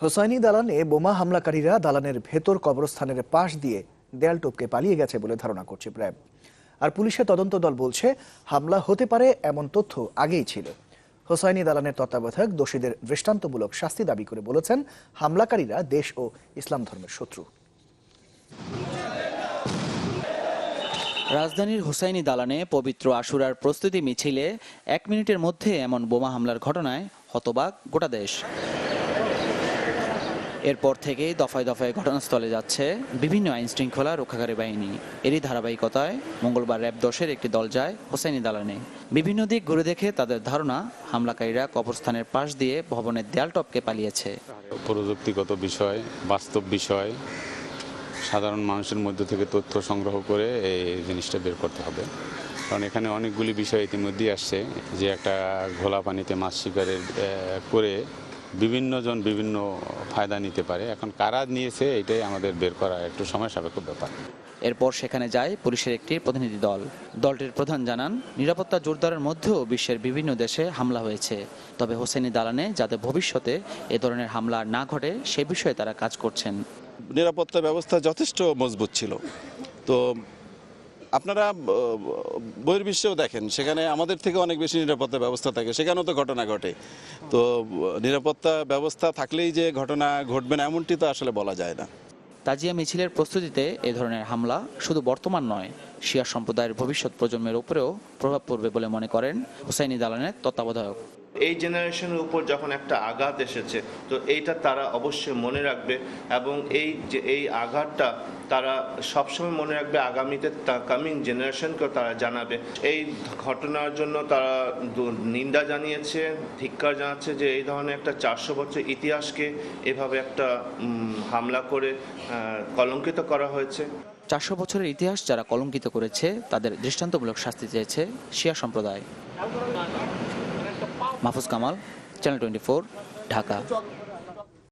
হোসাইনি দালানে বোমা হামলাকারীরা দালানের ভেতর কবরস্থানের পাশ দিয়ে দেয়াল টপকে পালিয়ে গেছে বলে ধারণা করছে র্যাব। আর পুলিশের তদন্ত দল বলছে হামলা হতে পারে এমন তথ্য আগেই ছিল। হোসাইনি দালানের তত্ত্বাবধায়ক দোষীদের দৃষ্টান্তমূলক শাস্তি দাবি করে বলেছেন হামলাকারীরা দেশ ও ইসলাম ধর্মের শত্রু। রাজধানীর হুসাইনি দালানে পবিত্র আশুরার প্রস্তুতি মিছিলে 1 মিনিটের মধ্যে এমন বোমা হামলার ঘটনায় হতবাক গোটা দেশ। এরপর থেকেই দফায় দফায় ঘটনাস্থলে যাচ্ছে বিভিন্ন আইন শৃঙ্খলা রক্ষাকারী বাহিনী। এরই ধারাবাহিকতায় মঙ্গলবার র্যাব 10-এর একটি দল যায় হোসাইনি দালানে। বিভিন্ন দিক ঘুরে দেখে তাদের ধারণা হামলাকারীরা কবরস্থানের পাশ দিয়ে ভবনের দেয়াল টপকে পালিয়েছে। প্রযুক্তিগত বিষয়, বাস্তব বিষয়, সাধারণ মানুষের মধ্য থেকে তথ্য সংগ্রহ করে এই জিনিসটা বের করতে হবে। কারণ এখানে অনেকগুলি বিষয় ইতিমধ্যেই আসছে যে একটা ঘোলা পানিতে মাছ শিকারের করে বিভিন্ন জন বিভিন্ন ফায়দা নিতে পারে। এখন কারা নিয়েছে এটাই আমাদের বের করা একটু সময় সাপেক্ষ ব্যাপার। এরপর সেখানে যায় পুলিশের একটি প্রতিনিধি দল। দলটির প্রধান জানান, নিরাপত্তা জোরদারের মধ্যেও বিশ্বের বিভিন্ন দেশে হামলা হয়েছে, তবে হোসেনি দালানে যাতে ভবিষ্যতে এ ধরনের হামলা না ঘটে সে বিষয়ে তারা কাজ করছেন। নিরাপত্তা ব্যবস্থা যথেষ্ট মজবুত ছিল। তো আপনারা বহির্বিশ্বেও দেখেন, সেখানে আমাদের থেকে অনেক বেশি নিরাপত্তা ব্যবস্থা থাকে, সেখানেও তো ঘটনা ঘটে। তো নিরাপত্তা ব্যবস্থা থাকলেই যে ঘটনা ঘটবে না এমনটি তো আসলে বলা যায় না। তাজিয়া মিছিলের প্রস্তুতিতে এ ধরনের হামলা শুধু বর্তমান নয়, শিয়া সম্প্রদায়ের ভবিষ্যৎ প্রজন্মের উপরেও প্রভাব পড়বে বলে মনে করেন হোসাইনি দালানের তত্ত্বাবধায়ক। এই জেনারেশনের উপর যখন একটা আঘাত এসেছে, তো এইটা তারা অবশ্যই মনে রাখবে এবং এই আঘাতটা তারা সবসময় মনে রাখবে, আগামীতে কামিং জেনারেশনকেও তারা জানাবে। এই ঘটনার জন্য তারা নিন্দা জানিয়েছে, ধিক্কার জানাচ্ছে যে এই ধরনের একটা 400 বছর ইতিহাসকে এভাবে একটা হামলা করে কলঙ্কিত করা হয়েছে। 400 বছরের ইতিহাস যারা কলঙ্কিত করেছে তাদের দৃষ্টান্তমূলক শাস্তি চেয়েছে শিয়া সম্প্রদায়। মাহফুজ কামাল, চ্যানেল 24, ঢাকা।